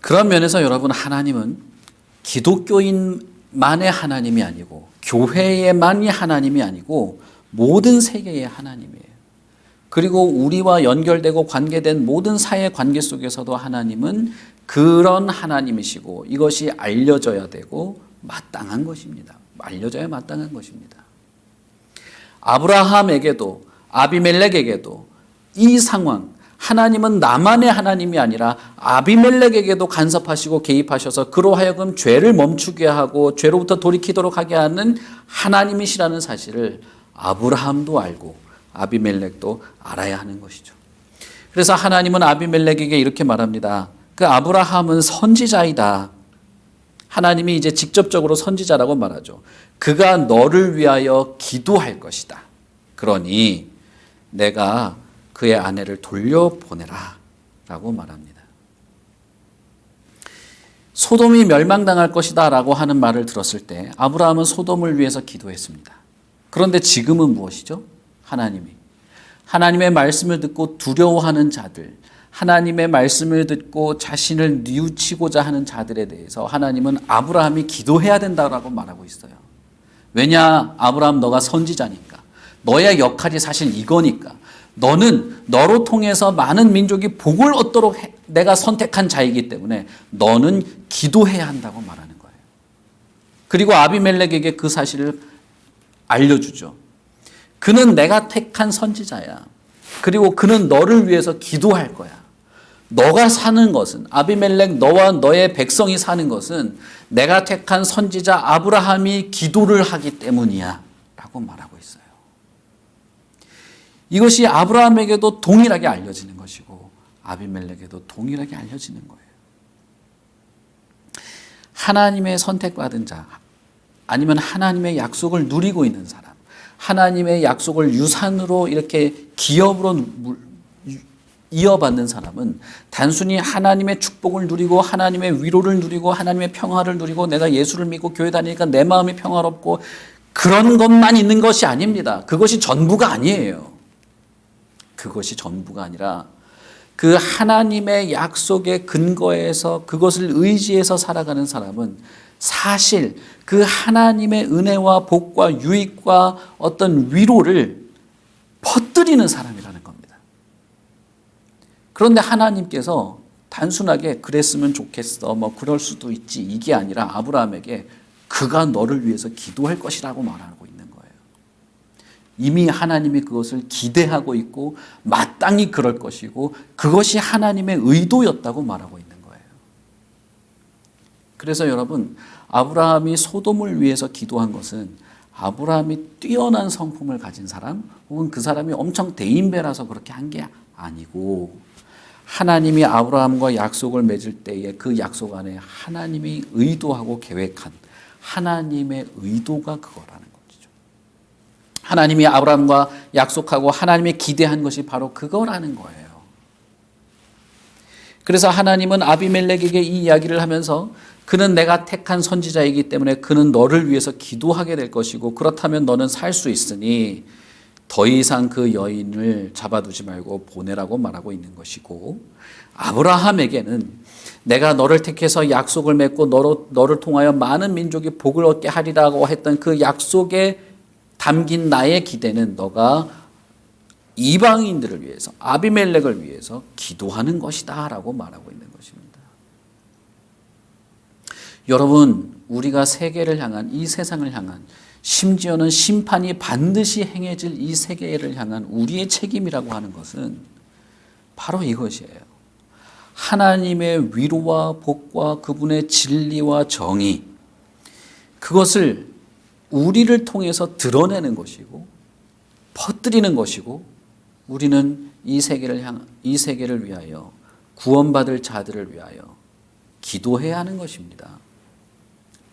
그런 면에서 여러분, 하나님은 기독교인만의 하나님이 아니고 교회에만이 하나님이 아니고 모든 세계의 하나님이에요. 그리고 우리와 연결되고 관계된 모든 사회 관계 속에서도 하나님은 그런 하나님이시고 이것이 알려져야 되고 마땅한 것입니다. 알려져야 마땅한 것입니다. 아브라함에게도 아비멜렉에게도 이 상황, 하나님은 나만의 하나님이 아니라 아비멜렉에게도 간섭하시고 개입하셔서 그로 하여금 죄를 멈추게 하고 죄로부터 돌이키도록 하게 하는 하나님이시라는 사실을 아브라함도 알고 아비멜렉도 알아야 하는 것이죠. 그래서 하나님은 아비멜렉에게 이렇게 말합니다. 그 아브라함은 선지자이다. 하나님이 이제 직접적으로 선지자라고 말하죠. 그가 너를 위하여 기도할 것이다. 그러니 내가 그의 아내를 돌려보내라 라고 말합니다. 소돔이 멸망당할 것이다 라고 하는 말을 들었을 때 아브라함은 소돔을 위해서 기도했습니다. 그런데 지금은 무엇이죠? 하나님의 말씀을 듣고 두려워하는 자들, 하나님의 말씀을 듣고 자신을 뉘우치고자 하는 자들에 대해서 하나님은 아브라함이 기도해야 된다고 말하고 있어요. 왜냐? 아브라함, 너가 선지자니까. 너의 역할이 사실 이거니까. 너는 너로 통해서 많은 민족이 복을 얻도록 내가 선택한 자이기 때문에 너는 기도해야 한다고 말하는 거예요. 그리고 아비멜렉에게 그 사실을 알려주죠. 그는 내가 택한 선지자야. 그리고 그는 너를 위해서 기도할 거야. 너가 사는 것은, 아비멜렉 너와 너의 백성이 사는 것은 내가 택한 선지자 아브라함이 기도를 하기 때문이야 라고 말하고 있어요. 이것이 아브라함에게도 동일하게 알려지는 것이고 아비멜렉에도 동일하게 알려지는 거예요. 하나님의 선택받은 자, 아니면 하나님의 약속을 누리고 있는 사람, 하나님의 약속을 유산으로 이렇게 기업으로 이어받는 사람은 단순히 하나님의 축복을 누리고 하나님의 위로를 누리고 하나님의 평화를 누리고 내가 예수를 믿고 교회 다니니까 내 마음이 평화롭고 그런 것만 있는 것이 아닙니다. 그것이 전부가 아니에요. 그것이 전부가 아니라 그 하나님의 약속의 근거에서 그것을 의지해서 살아가는 사람은 사실 그 하나님의 은혜와 복과 유익과 어떤 위로를 퍼뜨리는 사람이라는 겁니다. 그런데 하나님께서 단순하게 그랬으면 좋겠어, 뭐 그럴 수도 있지, 이게 아니라 아브라함에게 그가 너를 위해서 기도할 것이라고 말하고 있는 거예요. 이미 하나님이 그것을 기대하고 있고 마땅히 그럴 것이고 그것이 하나님의 의도였다고 말하고 있는 거예요. 그래서 여러분, 아브라함이 소돔을 위해서 기도한 것은 아브라함이 뛰어난 성품을 가진 사람 혹은 그 사람이 엄청 대인배라서 그렇게 한 게 아니고 하나님이 아브라함과 약속을 맺을 때에 그 약속 안에 하나님이 의도하고 계획한 하나님의 의도가 그거라는 거죠. 하나님이 아브라함과 약속하고 하나님이 기대한 것이 바로 그거라는 거예요. 그래서 하나님은 아비멜렉에게 이 이야기를 하면서 그는 내가 택한 선지자이기 때문에 그는 너를 위해서 기도하게 될 것이고 그렇다면 너는 살 수 있으니 더 이상 그 여인을 잡아두지 말고 보내라고 말하고 있는 것이고, 아브라함에게는 내가 너를 택해서 약속을 맺고 너를 통하여 많은 민족이 복을 얻게 하리라고 했던 그 약속에 담긴 나의 기대는 너가 이방인들을 위해서 아비멜렉을 위해서 기도하는 것이다 라고 말하고 있는 것입니다. 여러분, 우리가 세계를 향한 이 세상을 향한 심지어는 심판이 반드시 행해질 이 세계를 향한 우리의 책임이라고 하는 것은 바로 이것이에요. 하나님의 위로와 복과 그분의 진리와 정의, 그것을 우리를 통해서 드러내는 것이고 퍼뜨리는 것이고, 우리는 이 세계를 위하여 구원받을 자들을 위하여 기도해야 하는 것입니다.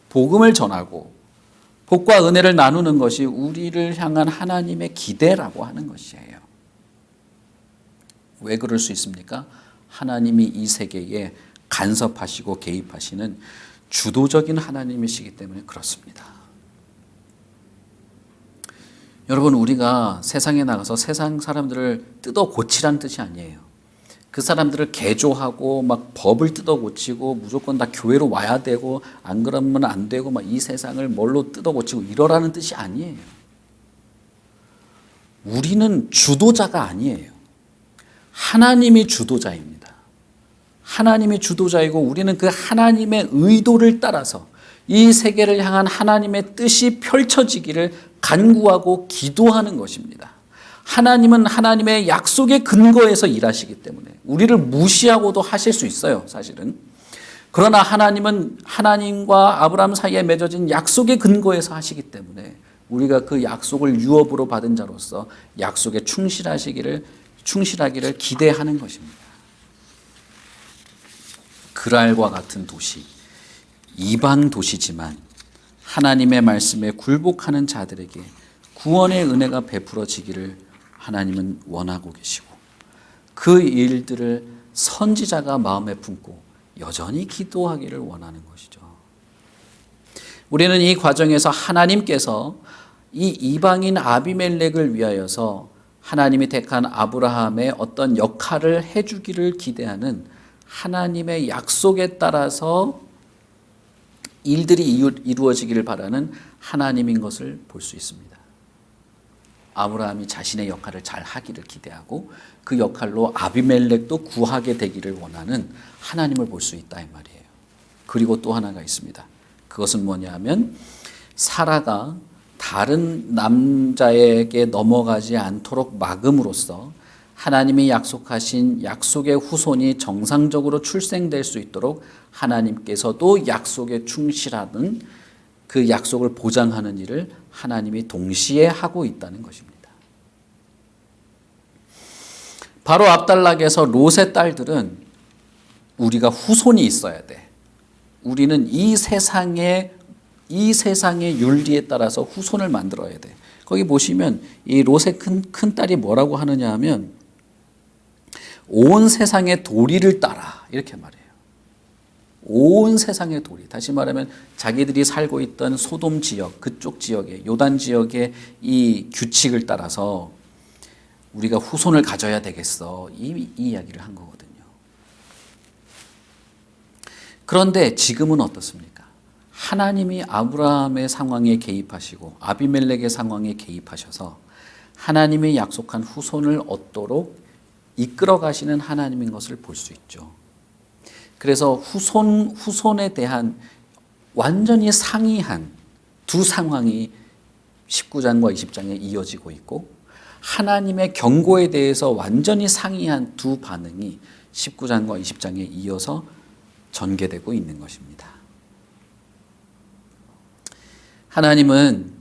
복음을 전하고 복과 은혜를 나누는 것이 우리를 향한 하나님의 기대라고 하는 것이에요. 왜 그럴 수 있습니까? 하나님이 이 세계에 간섭하시고 개입하시는 주도적인 하나님이시기 때문에 그렇습니다. 여러분, 우리가 세상에 나가서 세상 사람들을 뜯어 고치라는 뜻이 아니에요. 그 사람들을 개조하고 막 법을 뜯어 고치고 무조건 다 교회로 와야 되고 안 그러면 안 되고 막 이 세상을 뭘로 뜯어 고치고 이러라는 뜻이 아니에요. 우리는 주도자가 아니에요. 하나님이 주도자입니다. 하나님이 주도자이고 우리는 그 하나님의 의도를 따라서 이 세계를 향한 하나님의 뜻이 펼쳐지기를 간구하고 기도하는 것입니다. 하나님은 하나님의 약속의 근거에서 일하시기 때문에 우리를 무시하고도 하실 수 있어요, 사실은. 그러나 하나님은 하나님과 아브라함 사이에 맺어진 약속의 근거에서 하시기 때문에 우리가 그 약속을 유업으로 받은 자로서 약속에 충실하기를 기대하는 것입니다. 그랄과 같은 도시, 이방 도시지만 하나님의 말씀에 굴복하는 자들에게 구원의 은혜가 베풀어지기를 하나님은 원하고 계시고 그 일들을 선지자가 마음에 품고 여전히 기도하기를 원하는 것이죠. 우리는 이 과정에서 하나님께서 이 이방인 아비멜렉을 위하여서 하나님이 택한 아브라함의 어떤 역할을 해주기를 기대하는 하나님의 약속에 따라서 일들이 이루어지기를 바라는 하나님인 것을 볼 수 있습니다. 아브라함이 자신의 역할을 잘 하기를 기대하고 그 역할로 아비멜렉도 구하게 되기를 원하는 하나님을 볼 수 있다 이 말이에요. 그리고 또 하나가 있습니다. 그것은 뭐냐 하면 사라가 다른 남자에게 넘어가지 않도록 막음으로써 하나님이 약속하신 약속의 후손이 정상적으로 출생될 수 있도록 하나님께서도 약속에 충실하는 그 약속을 보장하는 일을 하나님이 동시에 하고 있다는 것입니다. 바로 앞달락에서 롯의 딸들은 우리가 후손이 있어야 돼. 우리는 이 세상의 윤리에 따라서 후손을 만들어야 돼. 거기 보시면 이 롯의 큰 딸이 뭐라고 하느냐 하면 온 세상의 도리를 따라 이렇게 말해요. 온 세상의 도리. 다시 말하면 자기들이 살고 있던 소돔 지역, 그쪽 지역의 요단 지역의 이 규칙을 따라서 우리가 후손을 가져야 되겠어. 이 이야기를 한 거거든요. 그런데 지금은 어떻습니까? 하나님이 아브라함의 상황에 개입하시고 아비멜렉의 상황에 개입하셔서 하나님이 약속한 후손을 얻도록 이끌어 가시는 하나님인 것을 볼 수 있죠. 그래서 후손에 대한 완전히 상이한 두 상황이 19장과 20장에 이어지고 있고 하나님의 경고에 대해서 완전히 상이한 두 반응이 19장과 20장에 이어서 전개되고 있는 것입니다. 하나님은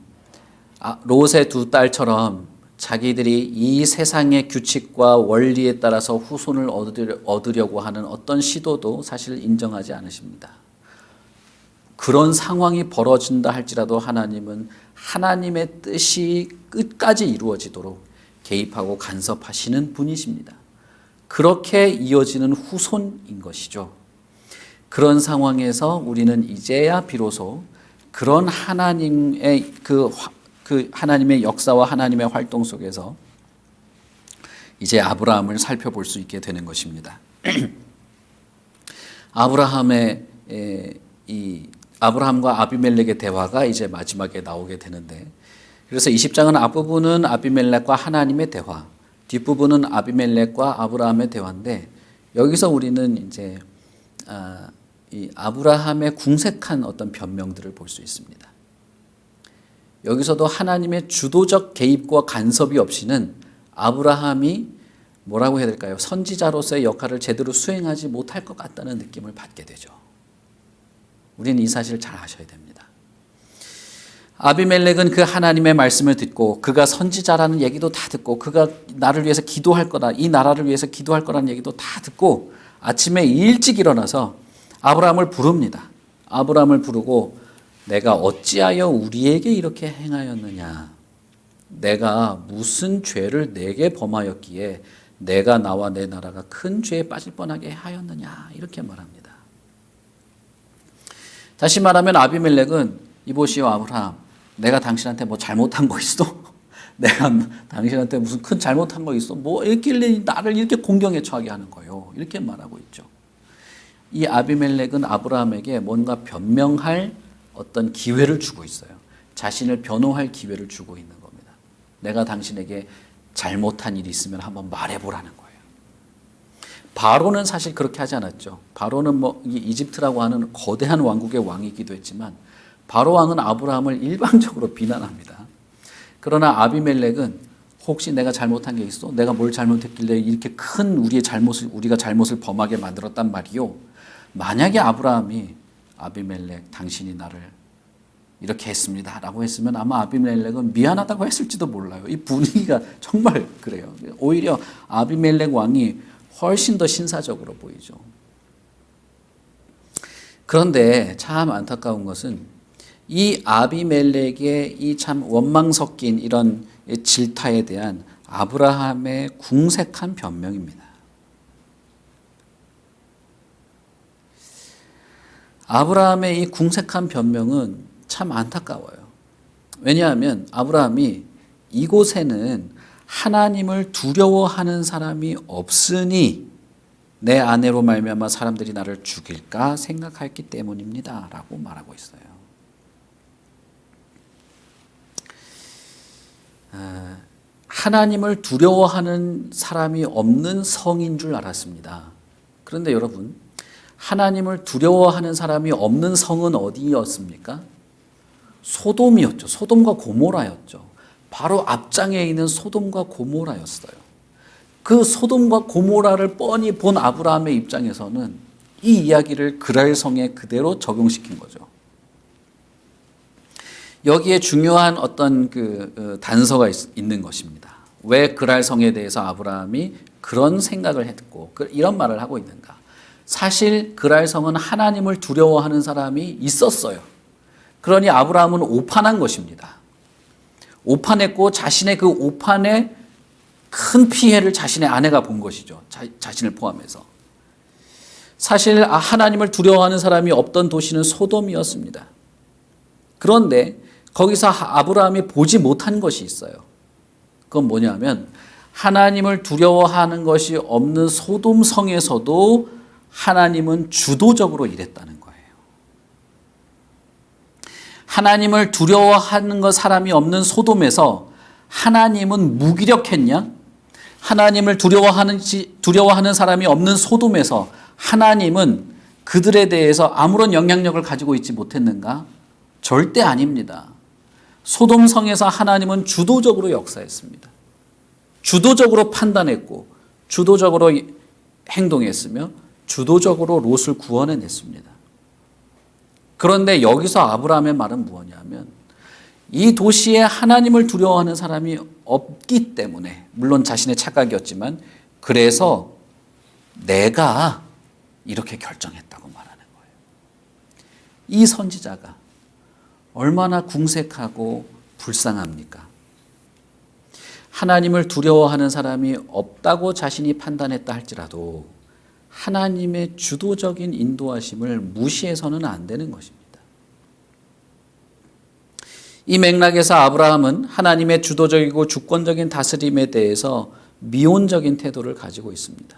롯의 두 딸처럼 자기들이 이 세상의 규칙과 원리에 따라서 후손을 얻으려고 하는 어떤 시도도 사실 인정하지 않으십니다. 그런 상황이 벌어진다 할지라도 하나님은 하나님의 뜻이 끝까지 이루어지도록 개입하고 간섭하시는 분이십니다. 그렇게 이어지는 후손인 것이죠. 그런 상황에서 우리는 이제야 비로소 그런 하나님의 그 하나님의 역사와 하나님의 활동 속에서 이제 아브라함을 살펴볼 수 있게 되는 것입니다. 아브라함과 아비멜렉의 대화가 이제 마지막에 나오게 되는데, 그래서 20장은 앞부분은 아비멜렉과 하나님의 대화, 뒷부분은 아비멜렉과 아브라함의 대화인데, 여기서 우리는 이제 이 아브라함의 궁색한 어떤 변명들을 볼 수 있습니다. 여기서도 하나님의 주도적 개입과 간섭이 없이는 아브라함이 뭐라고 해야 될까요? 선지자로서의 역할을 제대로 수행하지 못할 것 같다는 느낌을 받게 되죠. 우리는 이 사실을 잘 아셔야 됩니다. 아비멜렉은 그 하나님의 말씀을 듣고 그가 선지자라는 얘기도 다 듣고 그가 나를 위해서 기도할 거다, 이 나라를 위해서 기도할 거라는 얘기도 다 듣고 아침에 일찍 일어나서 아브라함을 부릅니다. 아브라함을 부르고 내가 어찌하여 우리에게 이렇게 행하였느냐? 내가 무슨 죄를 내게 범하였기에 내가 나와 내 나라가 큰 죄에 빠질 뻔하게 하였느냐? 이렇게 말합니다. 다시 말하면 아비멜렉은 이보시오 아브라함, 내가 당신한테 뭐 잘못한 거 있어? 내가 당신한테 무슨 큰 잘못한 거 있어? 뭐 있길래 나를 이렇게 공경에 처하게 하는 거요? 이렇게 말하고 있죠. 이 아비멜렉은 아브라함에게 뭔가 변명할 어떤 기회를 주고 있어요. 자신을 변호할 기회를 주고 있는 겁니다. 내가 당신에게 잘못한 일이 있으면 한번 말해보라는 거예요. 바로는 사실 그렇게 하지 않았죠. 바로는 뭐 이집트라고 하는 거대한 왕국의 왕이기도 했지만 바로 왕은 아브라함을 일방적으로 비난합니다. 그러나 아비멜렉은 혹시 내가 잘못한 게 있어? 내가 뭘 잘못했길래 이렇게 큰 우리가 잘못을 범하게 만들었단 말이요? 만약에 아브라함이 아비멜렉 당신이 나를 이렇게 했습니다 라고 했으면 아마 아비멜렉은 미안하다고 했을지도 몰라요. 이 분위기가 정말 그래요. 오히려 아비멜렉 왕이 훨씬 더 신사적으로 보이죠. 그런데 참 안타까운 것은 이 아비멜렉의 이 참 원망 섞인 이런 질타에 대한 아브라함의 궁색한 변명입니다. 아브라함의 이 궁색한 변명은 참 안타까워요. 왜냐하면 아브라함이 이곳에는 하나님을 두려워하는 사람이 없으니 내 아내로 말미암아 사람들이 나를 죽일까 생각했기 때문입니다 라고 말하고 있어요. 하나님을 두려워하는 사람이 없는 성인 줄 알았습니다. 그런데 여러분, 하나님을 두려워하는 사람이 없는 성은 어디였습니까? 소돔이었죠. 소돔과 고모라였죠. 바로 앞장에 있는 소돔과 고모라였어요. 그 소돔과 고모라를 뻔히 본 아브라함의 입장에서는 이 이야기를 그랄성에 그대로 적용시킨 거죠. 여기에 중요한 어떤 단서가 있는 것입니다. 왜 그랄성에 대해서 아브라함이 그런 생각을 했고 이런 말을 하고 있는가? 사실 그랄성은 하나님을 두려워하는 사람이 있었어요. 그러니 아브라함은 오판한 것입니다. 오판했고 자신의 그 오판에 큰 피해를 자신의 아내가 본 것이죠. 자신을 포함해서. 사실 하나님을 두려워하는 사람이 없던 도시는 소돔이었습니다. 그런데 거기서 아브라함이 보지 못한 것이 있어요. 그건 뭐냐면 하나님을 두려워하는 것이 없는 소돔 성에서도 하나님은 주도적으로 일했다는 거예요. 하나님을 두려워하는 것 사람이 없는 소돔에서 하나님은 무기력했냐? 하나님을 두려워하는 사람이 없는 소돔에서 하나님은 그들에 대해서 아무런 영향력을 가지고 있지 못했는가? 절대 아닙니다. 소돔 성에서 하나님은 주도적으로 역사했습니다. 주도적으로 판단했고 주도적으로 행동했으며 주도적으로 롯을 구원해냈습니다. 그런데 여기서 아브라함의 말은 무엇이냐면 이 도시에 하나님을 두려워하는 사람이 없기 때문에, 물론 자신의 착각이었지만 그래서 내가 이렇게 결정했다고 말하는 거예요. 이 선지자가 얼마나 궁색하고 불쌍합니까? 하나님을 두려워하는 사람이 없다고 자신이 판단했다 할지라도 하나님의 주도적인 인도하심을 무시해서는 안 되는 것입니다. 이 맥락에서 아브라함은 하나님의 주도적이고 주권적인 다스림에 대해서 미온적인 태도를 가지고 있습니다.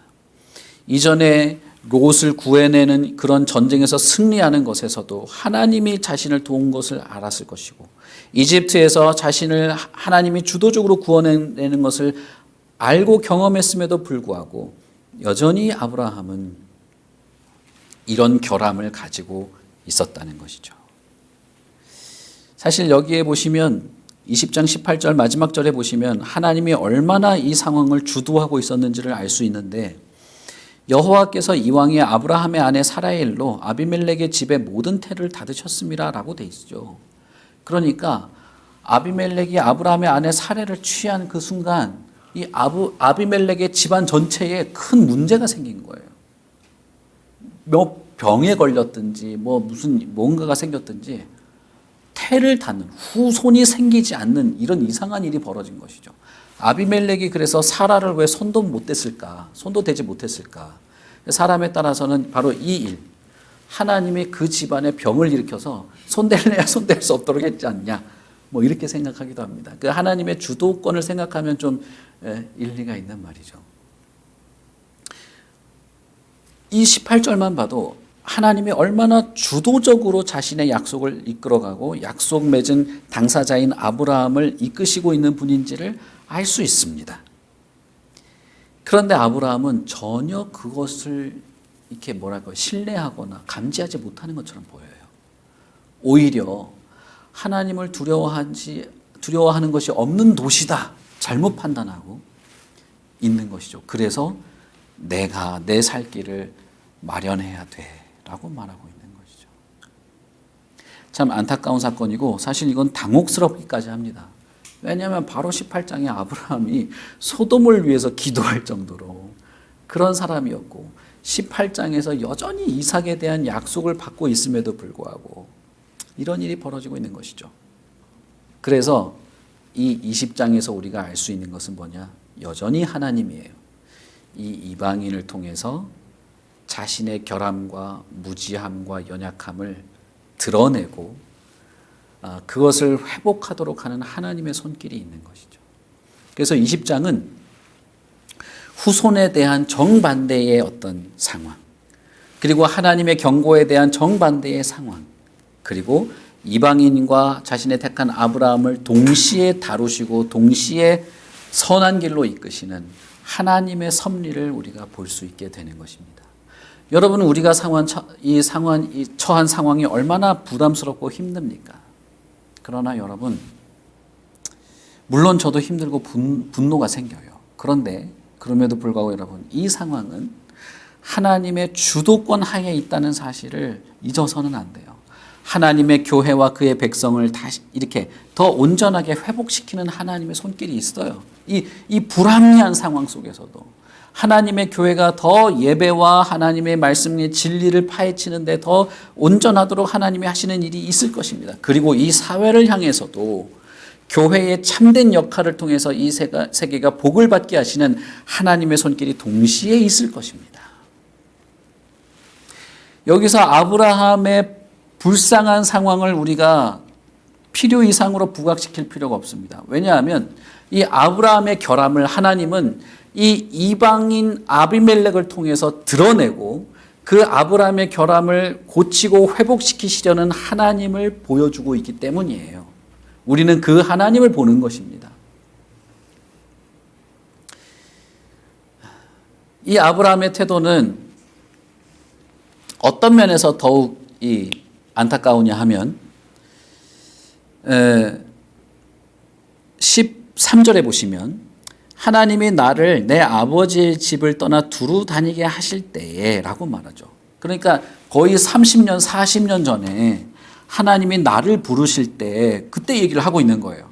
이전에 롯을 구해내는 그런 전쟁에서 승리하는 것에서도 하나님이 자신을 도운 것을 알았을 것이고, 이집트에서 자신을 하나님이 주도적으로 구원해내는 것을 알고 경험했음에도 불구하고 여전히 아브라함은 이런 결함을 가지고 있었다는 것이죠. 사실 여기에 보시면 20장 18절 마지막 절에 보시면 하나님이 얼마나 이 상황을 주도하고 있었는지를 알 수 있는데, 여호와께서 이왕에 아브라함의 아내 사라의 일로 아비멜렉의 집에 모든 태를 닫으셨습니다 라고 돼 있죠. 그러니까 아비멜렉이 아브라함의 아내 사라를 취한 그 순간 이 아비멜렉의 집안 전체에 큰 문제가 생긴 거예요. 뭐 병에 걸렸든지 무슨 뭔가가 생겼든지 태를 닫는, 후손이 생기지 않는 이런 이상한 일이 벌어진 것이죠. 아비멜렉이 그래서 사라를 왜 손도 못 댔을까? 손도 대지 못했을까? 사람에 따라서는 바로 이 일, 하나님이 그 집안에 병을 일으켜서 손댈래야 손댈 수 없도록 했지 않냐, 이렇게 생각하기도 합니다. 그 하나님의 주도권을 생각하면 좀 일리가 있는 말이죠. 이 18절만 봐도 하나님이 얼마나 주도적으로 자신의 약속을 이끌어가고 약속 맺은 당사자인 아브라함을 이끄시고 있는 분인지를 알 수 있습니다. 그런데 아브라함은 전혀 그것을 이렇게 신뢰하거나 감지하지 못하는 것처럼 보여요. 오히려 하나님을 두려워하는 것이 없는 도시다, 잘못 판단하고 있는 것이죠. 그래서 내가 내 살 길을 마련해야 돼 라고 말하고 있는 것이죠. 참 안타까운 사건이고 사실 이건 당혹스럽기까지 합니다. 왜냐하면 바로 18장에 아브라함이 소돔을 위해서 기도할 정도로 그런 사람이었고, 18장에서 여전히 이삭에 대한 약속을 받고 있음에도 불구하고 이런 일이 벌어지고 있는 것이죠. 그래서 이 20장에서 우리가 알 수 있는 것은 뭐냐? 여전히 하나님이에요. 이 이방인을 통해서 자신의 결함과 무지함과 연약함을 드러내고 그것을 회복하도록 하는 하나님의 손길이 있는 것이죠. 그래서 20장은 후손에 대한 정반대의 어떤 상황, 그리고 하나님의 경고에 대한 정반대의 상황, 그리고 이방인과 자신의 택한 아브라함을 동시에 다루시고 동시에 선한 길로 이끄시는 하나님의 섭리를 우리가 볼 수 있게 되는 것입니다. 여러분, 우리가 처한 상황이 얼마나 부담스럽고 힘듭니까? 그러나 여러분, 물론 저도 힘들고 분노가 생겨요. 그런데 그럼에도 불구하고 여러분, 이 상황은 하나님의 주도권 하에 있다는 사실을 잊어서는 안 돼요. 하나님의 교회와 그의 백성을 다시 이렇게 더 온전하게 회복시키는 하나님의 손길이 있어요. 이 불합리한 상황 속에서도 하나님의 교회가 더 예배와 하나님의 말씀의 진리를 파헤치는데 더 온전하도록 하나님이 하시는 일이 있을 것입니다. 그리고 이 사회를 향해서도 교회의 참된 역할을 통해서 이 세계가 복을 받게 하시는 하나님의 손길이 동시에 있을 것입니다. 여기서 아브라함의 불쌍한 상황을 우리가 필요 이상으로 부각시킬 필요가 없습니다. 왜냐하면 이 아브라함의 결함을 하나님은 이 이방인 아비멜렉을 통해서 드러내고 그 아브라함의 결함을 고치고 회복시키시려는 하나님을 보여주고 있기 때문이에요. 우리는 그 하나님을 보는 것입니다. 이 아브라함의 태도는 어떤 면에서 더욱 안타까우냐 하면 13절에 보시면 하나님이 나를 내 아버지의 집을 떠나 두루 다니게 하실 때에 라고 말하죠. 그러니까 거의 30년, 40년 전에 하나님이 나를 부르실 때 그때 얘기를 하고 있는 거예요.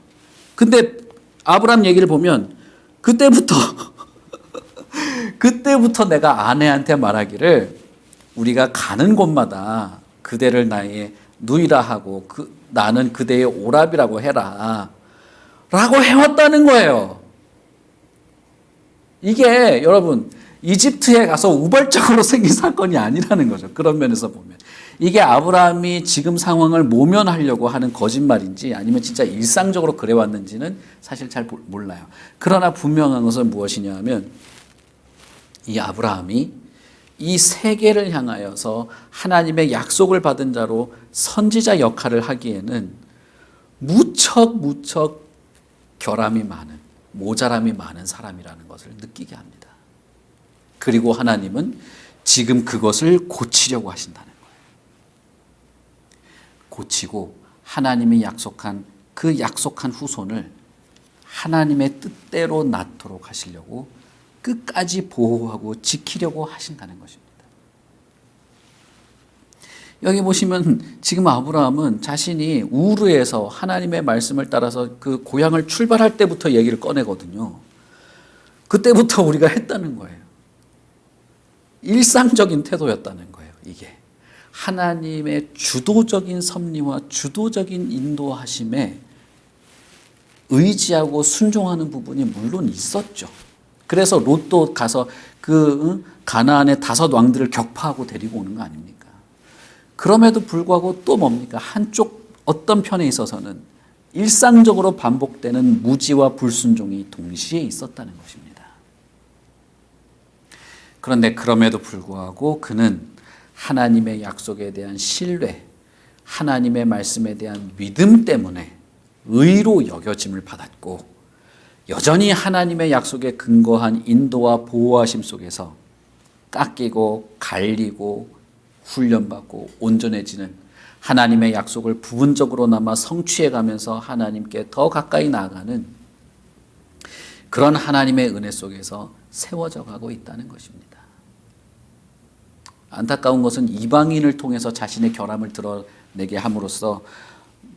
근데 아브라함 얘기를 보면 그때부터 내가 아내한테 말하기를 우리가 가는 곳마다 그대를 나의 누이라 하고 나는 그대의 오랍이라고 해라 라고 해왔다는 거예요. 이게 여러분 이집트에 가서 우발적으로 생긴 사건이 아니라는 거죠. 그런 면에서 보면 이게 아브라함이 지금 상황을 모면하려고 하는 거짓말인지 아니면 진짜 일상적으로 그래왔는지는 사실 잘 몰라요. 그러나 분명한 것은 무엇이냐 하면 이 아브라함이 이 세계를 향하여서 하나님의 약속을 받은 자로 선지자 역할을 하기에는 무척 결함이 많은, 모자람이 많은 사람이라는 것을 느끼게 합니다. 그리고 하나님은 지금 그것을 고치려고 하신다는 거예요. 고치고 하나님이 약속한 그 약속한 후손을 하나님의 뜻대로 낳도록 하시려고 끝까지 보호하고 지키려고 하신다는 것입니다. 여기 보시면 지금 아브라함은 자신이 우르에서 하나님의 말씀을 따라서 그 고향을 출발할 때부터 얘기를 꺼내거든요. 그때부터 우리가 했다는 거예요. 일상적인 태도였다는 거예요. 이게 하나님의 주도적인 섭리와 주도적인 인도하심에 의지하고 순종하는 부분이 물론 있었죠. 그래서 롯도 가서 그 가나안의 5 왕들을 격파하고 데리고 오는 거 아닙니까? 그럼에도 불구하고 또 뭡니까? 한쪽 어떤 편에 있어서는 일상적으로 반복되는 무지와 불순종이 동시에 있었다는 것입니다. 그런데 그럼에도 불구하고 그는 하나님의 약속에 대한 신뢰, 하나님의 말씀에 대한 믿음 때문에 의로 여겨짐을 받았고 여전히 하나님의 약속에 근거한 인도와 보호하심 속에서 깎이고 갈리고 훈련받고 온전해지는 하나님의 약속을 부분적으로나마 성취해가면서 하나님께 더 가까이 나아가는 그런 하나님의 은혜 속에서 세워져 가고 있다는 것입니다. 안타까운 것은 이방인을 통해서 자신의 결함을 드러내게 함으로써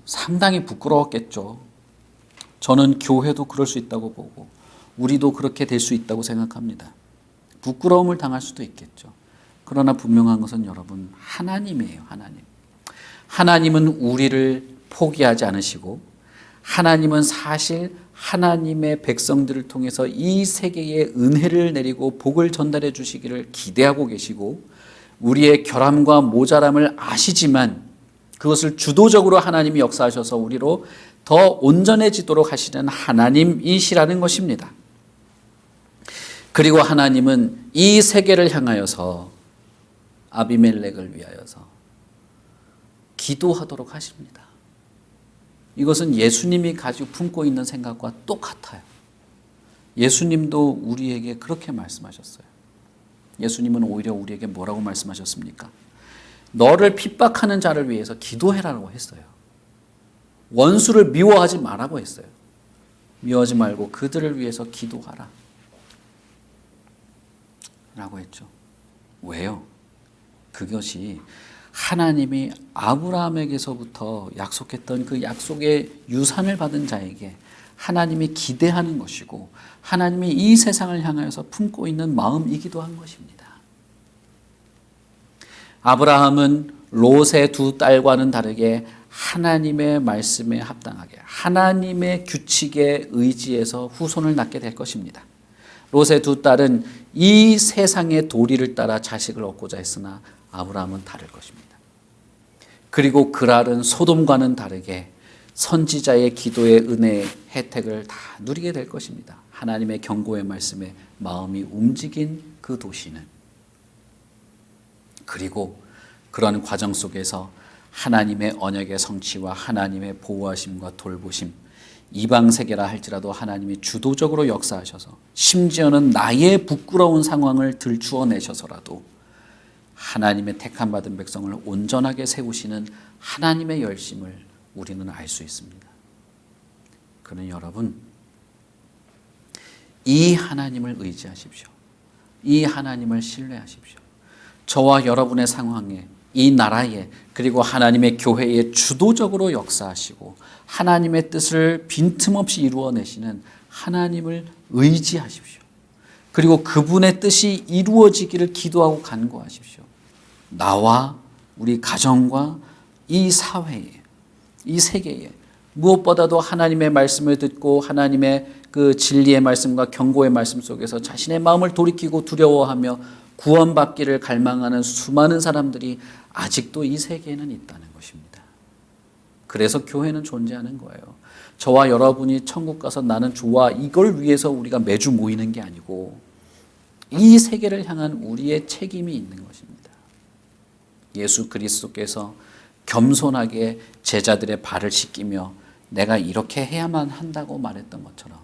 상당히 부끄러웠겠죠. 저는 교회도 그럴 수 있다고 보고 우리도 그렇게 될 수 있다고 생각합니다. 부끄러움을 당할 수도 있겠죠. 그러나 분명한 것은 여러분 하나님이에요. 하나님. 하나님은 우리를 포기하지 않으시고 하나님은 사실 하나님의 백성들을 통해서 이 세계에 은혜를 내리고 복을 전달해 주시기를 기대하고 계시고 우리의 결함과 모자람을 아시지만 그것을 주도적으로 하나님이 역사하셔서 우리로 더 온전해지도록 하시는 하나님이시라는 것입니다. 그리고 하나님은 이 세계를 향하여서 아비멜렉을 위하여서 기도하도록 하십니다. 이것은 예수님이 가지고 품고 있는 생각과 똑같아요. 예수님도 우리에게 그렇게 말씀하셨어요. 예수님은 오히려 우리에게 뭐라고 말씀하셨습니까? 너를 핍박하는 자를 위해서 기도해라고 했어요. 원수를 미워하지 말라고 했어요. 미워하지 말고 그들을 위해서 기도하라 라고 했죠. 왜요? 그것이 하나님이 아브라함에게서부터 약속했던 그 약속의 유산을 받은 자에게 하나님이 기대하는 것이고 하나님이 이 세상을 향하여서 품고 있는 마음이기도 한 것입니다. 아브라함은 롯의 2 딸과는 다르게 하나님의 말씀에 합당하게 하나님의 규칙에 의지해서 후손을 낳게 될 것입니다. 롯의 2 딸은 이 세상의 도리를 따라 자식을 얻고자 했으나 아브라함은 다를 것입니다. 그리고 그랄은 소돔과는 다르게 선지자의 기도의 은혜의 혜택을 다 누리게 될 것입니다. 하나님의 경고의 말씀에 마음이 움직인 그 도시는 그리고 그런 과정 속에서 하나님의 언약의 성취와 하나님의 보호하심과 돌보심 이방 세계라 할지라도 하나님이 주도적으로 역사하셔서 심지어는 나의 부끄러운 상황을 들추어내셔서라도 하나님의 택함 받은 백성을 온전하게 세우시는 하나님의 열심을 우리는 알 수 있습니다. 그러니 여러분, 이 하나님을 의지하십시오. 이 하나님을 신뢰하십시오. 저와 여러분의 상황에, 이 나라에, 그리고 하나님의 교회에 주도적으로 역사하시고 하나님의 뜻을 빈틈없이 이루어내시는 하나님을 의지하십시오. 그리고 그분의 뜻이 이루어지기를 기도하고 간구하십시오. 나와 우리 가정과 이 사회에, 이 세계에 무엇보다도 하나님의 말씀을 듣고 하나님의 그 진리의 말씀과 경고의 말씀 속에서 자신의 마음을 돌이키고 두려워하며 구원받기를 갈망하는 수많은 사람들이 아직도 이 세계에는 있다는 것입니다. 그래서 교회는 존재하는 거예요. 저와 여러분이 천국 가서 나는 좋아, 이걸 위해서 우리가 매주 모이는 게 아니고 이 세계를 향한 우리의 책임이 있는 것입니다. 예수 그리스도께서 겸손하게 제자들의 발을 씻기며 내가 이렇게 해야만 한다고 말했던 것처럼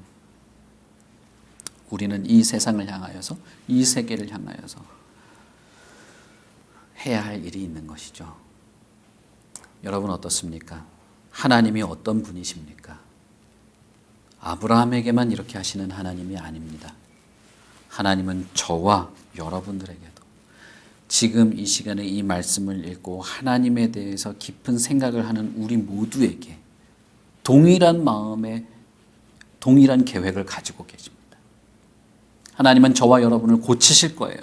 우리는 이 세상을 향하여서, 이 세계를 향하여서 해야 할 일이 있는 것이죠. 여러분 어떻습니까? 하나님이 어떤 분이십니까? 아브라함에게만 이렇게 하시는 하나님이 아닙니다. 하나님은 저와 여러분들에게도 지금 이 시간에 이 말씀을 읽고 하나님에 대해서 깊은 생각을 하는 우리 모두에게 동일한 마음에 동일한 계획을 가지고 계십니다. 하나님은 저와 여러분을 고치실 거예요.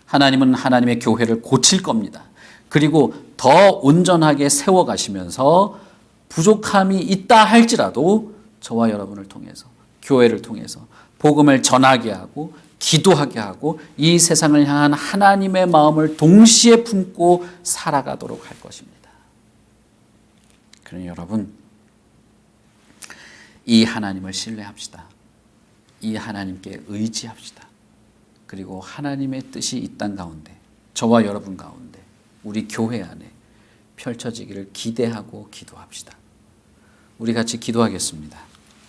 하나님은 하나님의 교회를 고칠 겁니다. 그리고 더 온전하게 세워가시면서 부족함이 있다 할지라도 저와 여러분을 통해서, 교회를 통해서 복음을 전하게 하고 기도하게 하고 이 세상을 향한 하나님의 마음을 동시에 품고 살아가도록 할 것입니다. 그러니 여러분, 이 하나님을 신뢰합시다. 이 하나님께 의지합시다. 그리고 하나님의 뜻이 이 땅 가운데, 저와 여러분 가운데, 우리 교회 안에 펼쳐지기를 기대하고 기도합시다. 우리 같이 기도하겠습니다.